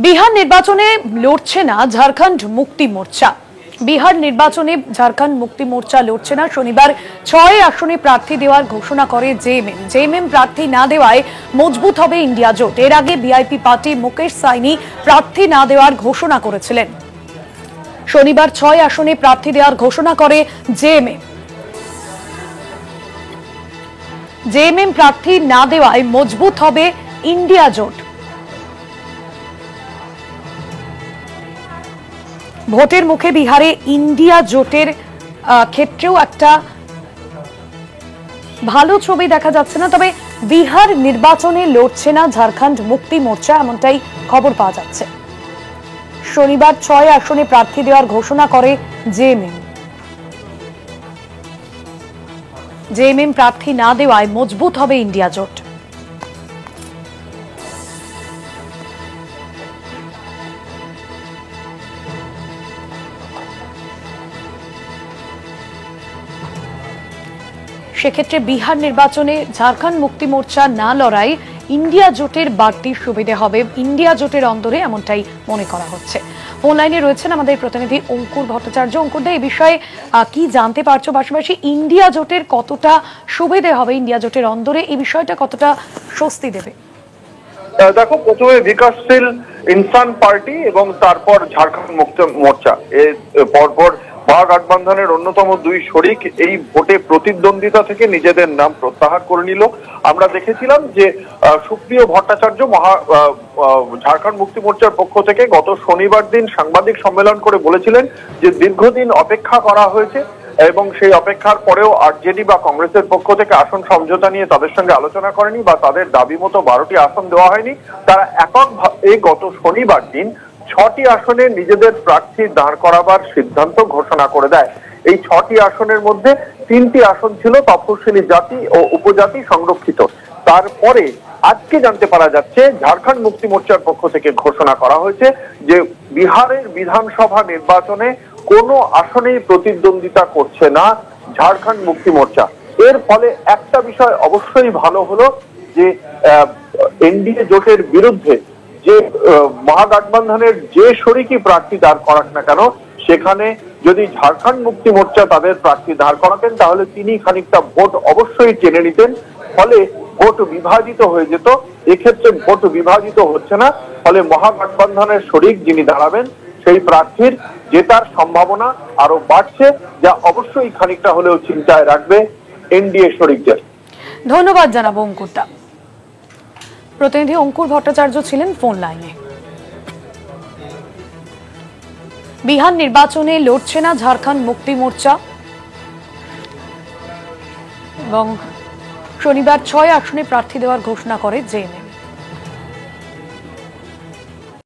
বিহার নির্বাচনে লড়ছে না ঝাড়খণ্ড মুক্তি মোর্চা। বিহার নির্বাচনে ঝাড়খণ্ড মুক্তি মোর্চা লড়ছে না। শনিবার ৬ আসনে প্রার্থী দেওয়ার ঘোষণা করে জেএমএম প্রার্থী না দেওয়ায় মজবুত হবে ইন্ডিয়া জোট। এর আগে ভিআইপি পার্টি মুকেশ সাইনি প্রার্থী না দেওয়ার ঘোষণা করেছিলেন। শনিবার ৬ আসনে প্রার্থী দেওয়ার ঘোষণা করে জেএমএম প্রার্থী না দেওয়ায় মজবুত হবে ইন্ডিয়া জোট। ভোটের মুখে বিহারে ইন্ডিয়া জোটের ক্ষেত্রেও একটা ভালো ছবি দেখা যাচ্ছে না, তবে বিহার নির্বাচনে লড়ছে না ঝাড়খণ্ড মুক্তি মোর্চা, এমনটাই খবর পাওয়া যাচ্ছে। শনিবার ৬ আসনে প্রার্থী দেওয়ার ঘোষণা করে জেএমএম প্রার্থী না দেওয়ায় মজবুত হবে ইন্ডিয়া জোট। সেক্ষেত্রে বিহার নির্বাচনে ঝাড়খণ্ড মুক্তি মোর্চা না লড়াই ইন্ডিয়া জোটের বাড়তি সুবিধে হবে ইন্ডিয়া জোটের অন্তরে, এমনটাই মনে করা হচ্ছে। ফোন লাইনে রয়েছেন আমাদের প্রতিনিধি অঙ্কুর ভট্টাচার্য। অঙ্কুরদা, এই বিষয়ে কি জানতে পারছো? পাশাপাশি ইন্ডিয়া জোটের কতটা সুবিধে হবে ইন্ডিয়া জোটের অন্তরে, এই বিষয়টা কতটা স্বস্তি দেবে? দেখো, প্রথমে বিকাশশীল ইনসান পার্টি এবং তারপর ঝাড়খণ্ড মুক্তি মোর্চা এর পরপর মহাগঠবন্ধনের অন্যতম দুই শরিক এই ভোটে প্রতিদ্বন্দ্বিতা থেকে নিজেদের নাম প্রত্যাহার করে নিল। আমরা দেখেছিলাম যে সুপ্রিয় ভট্টাচার্য ঝাড়খণ্ড মুক্তি মোর্চার পক্ষ থেকে গত শনিবার দিন সাংবাদিক সম্মেলন করে বলেছিলেন যে দীর্ঘদিন অপেক্ষা করা হয়েছে এবং সেই অপেক্ষার পরেও আরজেডি বা কংগ্রেসের পক্ষ থেকে আসন সমঝোতা নিয়ে তাদের সঙ্গে আলোচনা করেনি বা তাদের দাবি মতো 12টি আসন দেওয়া হয়নি। তারা এককভাবে গত শনিবার দিন 6টি আসনে নিজেদের প্রার্থী দাঁড় করাবার সিদ্ধান্ত ঘোষণা করে দেয়। এই 6টি আসনের মধ্যে 3টি আসন ছিল তফসিলি জাতি ও উপজাতি সংরক্ষিত। তারপরে আজকে জানতে পারা যাচ্ছে ঝাড়খণ্ড মুক্তি মোর্চার পক্ষ থেকে ঘোষণা করা হয়েছে যে বিহারের বিধানসভা নির্বাচনে কোনো আসনেই প্রতিদ্বন্দ্বিতা করছে না ঝাড়খণ্ড মুক্তি মোর্চা। এর ফলে একটা বিষয় অবশ্যই ভালো হলো যে এনডিএ জোটের বিরুদ্ধে যে মহাগঠবন্ধনের যে শরিকই প্রার্থী দাঁড় করাক না কেন, সেখানে যদি ঝাড়খণ্ড মুক্তি মোর্চা তাদের প্রার্থী দাঁড় করাতেন তাহলে তিনি খানিকটা ভোট অবশ্যই টেনে নিতেন, ফলে ভোট বিভাজিত হয়ে যেত। এক্ষেত্রে ভোট বিভাজিত হচ্ছে না, ফলে মহাগঠবন্ধনের শরিক যিনি দাঁড়াবেন সেই প্রার্থীর জেতার সম্ভাবনা আরো বাড়ছে, যা অবশ্যই খানিকটা হলেও চিন্তায় রাখবে এনডিএ শরিকদের। ধন্যবাদ জানাবো অঙ্কুরদা। প্রতিনিধি অঙ্কুর ভট্টাচার্য ছিলেন ফোন লাইনে। বিহার নির্বাচনে লড়ছে না ঝাড়খণ্ড মুক্তি মোর্চা এবং শনিবার 6 আসনে প্রার্থী দেওয়ার ঘোষণা করে জেএমএম।